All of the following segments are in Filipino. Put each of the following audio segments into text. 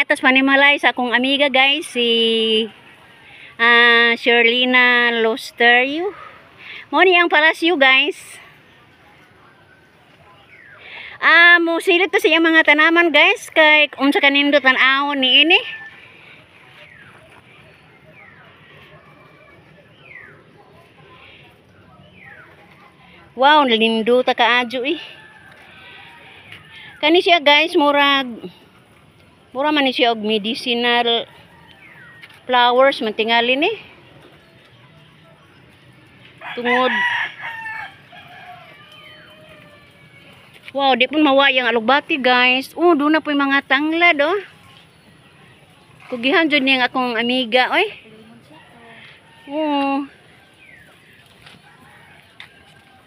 atas panimalay sa akong amiga guys, si Sherlina Losterio. Mo ni ang palasyo guys. Mo silip to sa iyang mga tanaman guys, kay unsa kanindot ang ahon ni ini. Wow, lindo ta kaadyo eh. Kani siya guys, mura man ni siya og medicinal flowers man tingali ni. Tungod wow, di pun mawayang alugbati guys. Doon na po yung mga tanglad oh. Kugihan jud ni ang akong amiga oy.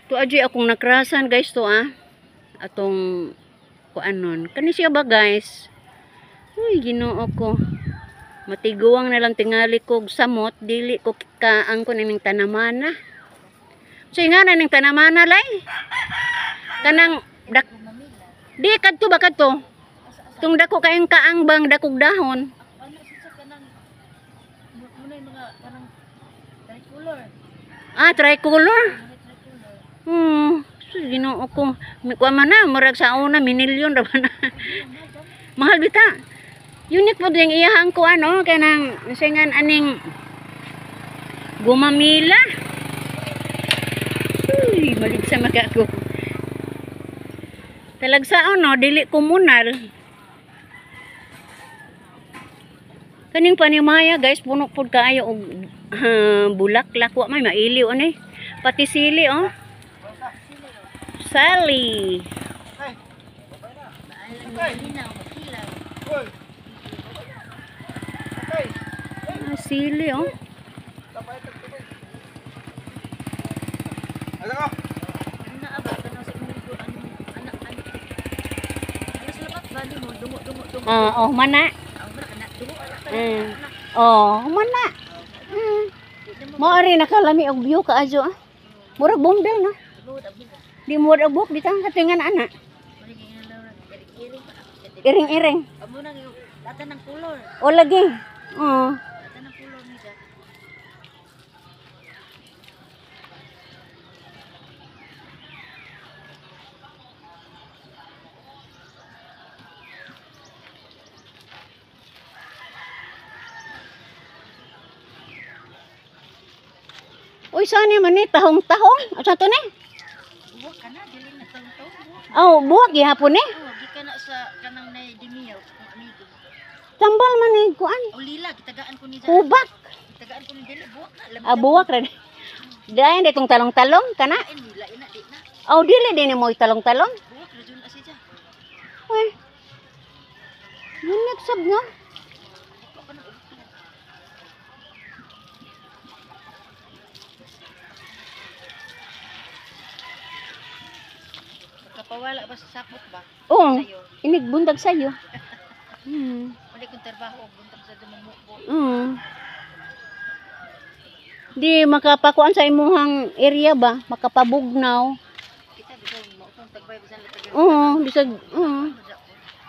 To ajoy akong nakrasan guys to atong kuanon. Kani siya ba guys? Uy, Ginoo ko. Matiguang na lang tingali kog samot, dili ko kaang ko ning tanamana. So nga na ning tanamana lay. Kanang di kadto ba kadto? Tung dako kayong kaang bang dakog dahon. Tricolor. Ginoo ko. Kuha man na, murag sa una, minilyon ra ba na. Mahal bita. Unique po din iyahang ko kanang nasingan aning gumamila. Uy, malig sa maka ko. Talagsaon dili komunal. Kaning panimaya guys, puno pud kaayo og bulaklak wa may mailiw ani. Pati sili Sally. Sili mana? Mana? Maari nakalami og view kaadyo Murag bundel no. Di murag buk bitang katingan anak. Iring-iring. Amo nang data ng color. O lagi. Data ng color nida. Uy, saan naman ni? Tahong-tahong? Asa to ni? Buwak ka na, dili na tong-tong. Buwak gihapon ni? Di ka na sa kanang na dimiyaw kung amigo. Tambal man ni kuan. Lila, kitagaan ko ni dyan. Hubak. Kitagaan ko ni dili, buwak na. Buwak ra. Dayon ditong talong-talong kana? Lila, ina, di na. Dili din mo talong-talong. Buwak na dyan asi dyan. Uy. Yun nagsab nga. Kapawala ba sa sapot ba? Oo. Inigbundag sa'yo. Wala kong trabaho, buntag sa dumumubo. Di makapakuan sa imuhang area ba? Makapabugnaw. Kita bisa mo kung tagbay bisan la Bisag.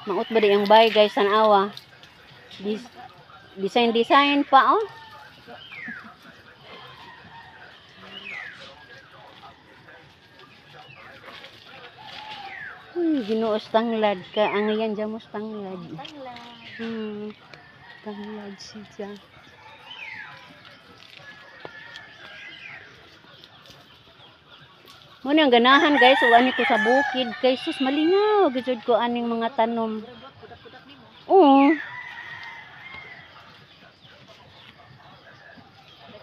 Maot ba di ang bay guys tanawa. Design pa Ginoos tanglad ka ang yan jamos tanglad. Tanglad siya. Muna ang ganahan guys, ani ko sa bukid kay sus malingaw gid ko aning mga tanom.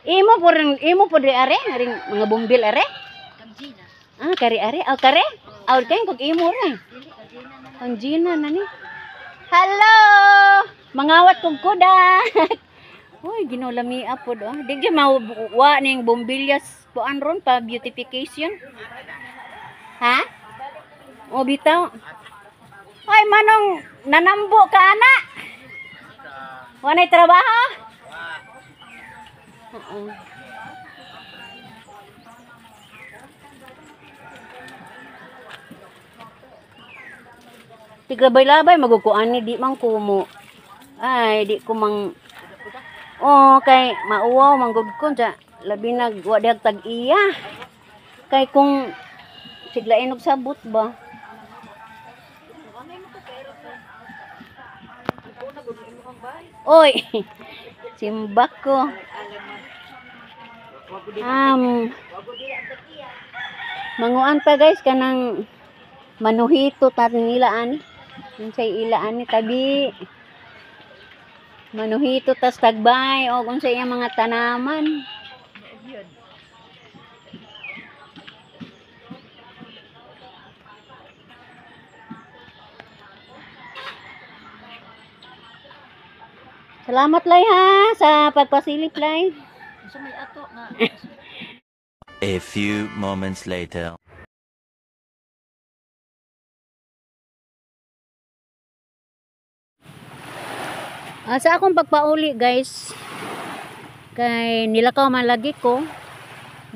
Imo po are mga bumbil are? Kamjina. Kari are? Kare? Kay kog imo re. Kanjina na ni. Hello! Mangawat kog kuda. Uy, ginolami apod Di mawa ning bombilyas puan ron pa beautification. Ha? Bitaw. Ay manong nanambo ka ana. Wanay trabaho? Tiglabay-labay magukuan ni di man kumo. Ay, di ko mang... Oh, kay mauwaw, manggod ko. Labi wa dihag tag-iya. Kay kung siglain og sabot ba? Oy, simbak ko. Manguan pa guys kanang manuhito tatin ilaan. Unsay ilaan ni tabi. Manuhito tas tagbay o unsay iyang mga tanaman. Salamat lay ha sa pagpasilip lay. So may ato nga. A few moments later. Sa akong pagpauli guys, kay nilakaw man lagi ko.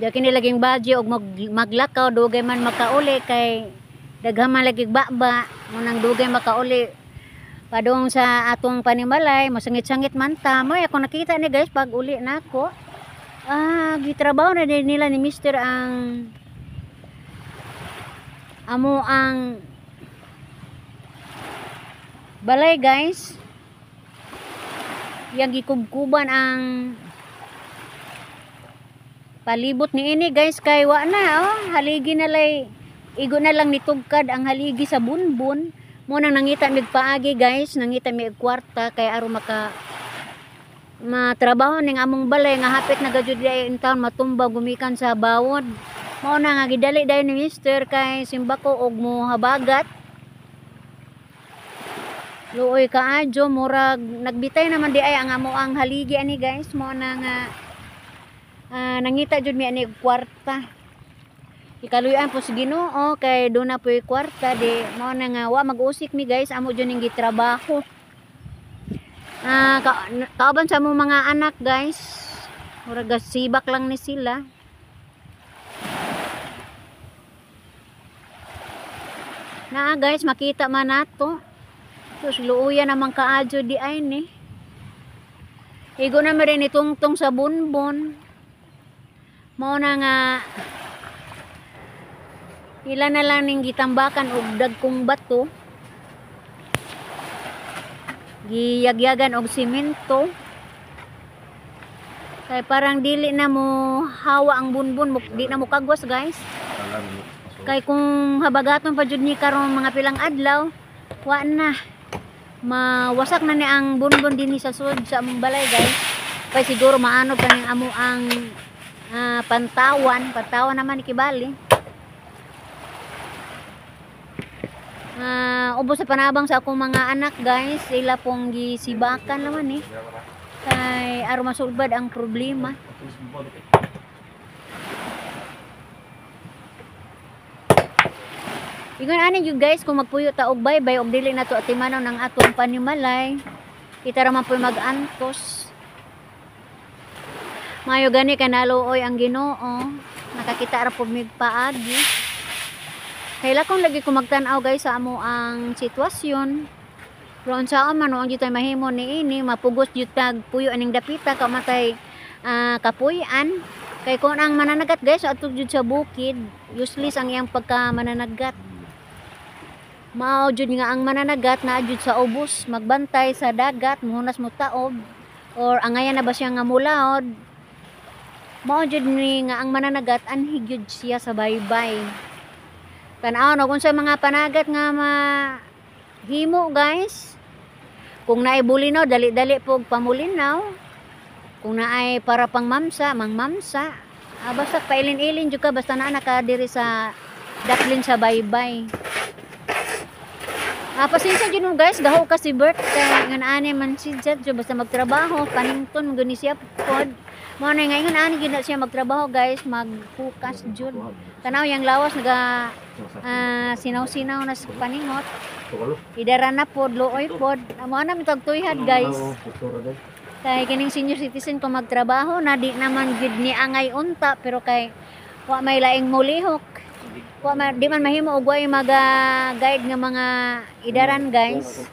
Diya kinilaging badge og maglakaw dugay man makauli kay daghan man lagi baba munang dugay makauli. Padung sa atong panimalay, masangit-sangit man ta. Moy ako nakita ni guys pag uli nako. Gitrabaho na din nila ni Mr. ang amo ang balay guys. Yang gikubkuban ang palibot ni ini guys kay wa na haligi na lay igo na lang nitugkad ang haligi sa bunbun. Mo nang nangita mig paagi guys, nangita mig kwarta kay aron maka matrabaho ning among balay nga hapit na gajud di in town matumba gumikan sa bawod. Mao na nga gidali dayon ni Mr. kay simbako og mo habagat. Luoy kaadyo murag nagbitay naman di ay ang amo ang haligi ani guys. Mao na nga nangita jud mi ani og kwarta. Ikaluyan po sa Ginoo kay do na po yung kwarta di mao na nga wa mag-usik mi guys amo jud ning gitrabaho. Kauban sa mo mga anak guys. Murag sibak lang ni sila. Na guys makita man nato. Sus luuyan naman kaadyo di ay ni. Igo na rin itungtong sa bunbon. Mao na nga ila na lang ning gitambakan og dagkong bato. Giyagyagan og simento. Kay parang dili na mo hawa ang bunbon, di na mo kagwas guys. Kay kung habagaton pa jud ni karon mga pilang adlaw, wa na. Mawasak na ni ang bunbon dinhi sa sud sa among balay guys. Kay siguro maano pa ning amo ang pantawan naman ikibali. Ubos sa panabang sa akong mga anak guys, sila pong gisibakan naman kay aron masulbad ang problema. Ingon ani you guys kung magpuyo ta og baybay og dili nato atimanaw ng atong panimalay, kita ra man puy mag-antos. Mayo gani kanaluoy ang Ginoo, nakakita ra pud mig paagi. Kaya kung lagi ko magtanaw guys sa amo ang sitwasyon. Pero unsaon man ang jutay mahimo ni ini mapugos jutag puyo aning dapita kamatay kapuy-an. Kay kung ang mananagat guys atog jud sa bukid, useless ang iyang pagka mananagat. Mao jud nga ang mananagat na jud sa ubos, magbantay sa dagat, muhunas mo taob or angayan na ba siya nga mulaod. Mao jud ni nga ang mananagat anhig jud siya sa baybay. Tanaw no kung sa mga panagat nga mahimo guys. Kung naay bulinaw dali-dali pog pamulinaw. Kung naay para pang mamsa, mangmamsa. Basta pailin-ilin jud ka basta naa naka diri sa daklin sa baybay. Pasensya jud mo guys, gaho ka si Bert kay nganani man si Jet jud basta magtrabaho, panington guni siya pod. Mo na ngayon ani gyud na siya magtrabaho guys, magfukas jud. Tanaw yang lawas naga sinaw-sinaw na sa paningot. Idara na pod looy pod. Amo na mitag tuyhad guys. Kay kining senior citizen ko magtrabaho na di naman gyud ni angay unta pero kay wa may laing mulihok. Di man mahimo og way maga-guide nga mga idaran guys.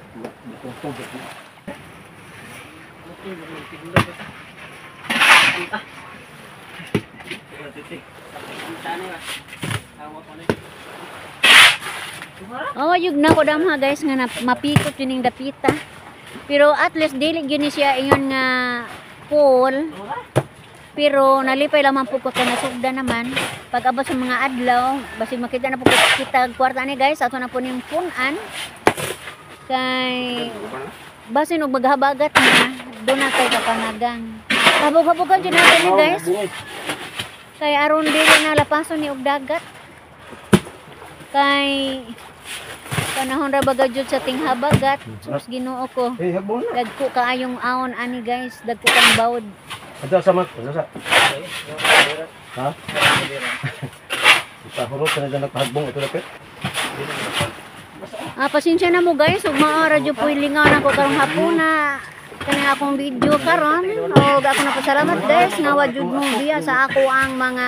Oh, yun na ko damha guys nga mapikot yun yung dapita. Pero at least dili gyud ni siya ingon nga full. Pero nalipay lamang po ko kay nasugda naman. Pag abot sa mga adlaw, basi makita na po kita kwarta ni guys, ato na po ning punan. Kay basi og maghabagat na, do na kay kapanagang. Habog-habogan jud natin ni guys. Kay aron dili na lapason ni og dagat. Kay panahon ra baga jud sa ting habagat. Sus Ginoo ko. Dagko kaayong aon ani guys, dagko kang bawod. Ada sama, ada sa. Ha? Sa hurot na dyan nagpahagbong ito lapit. Pasensya na mo guys, ug mao ra jud poy lingaw na ko karong hapuna. Kani akong video karon, og ako napasalamat guys nga wa jud mo biya sa ako ang mga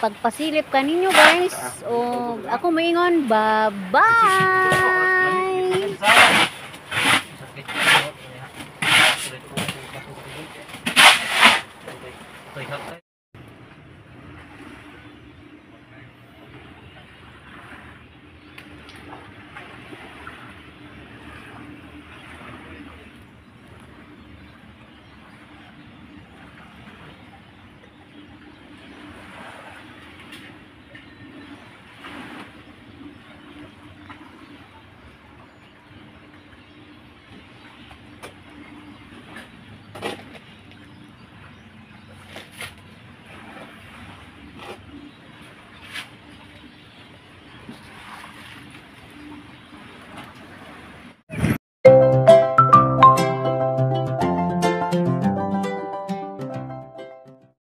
pagpasilip kaninyo guys. Og ako moingon, bye-bye.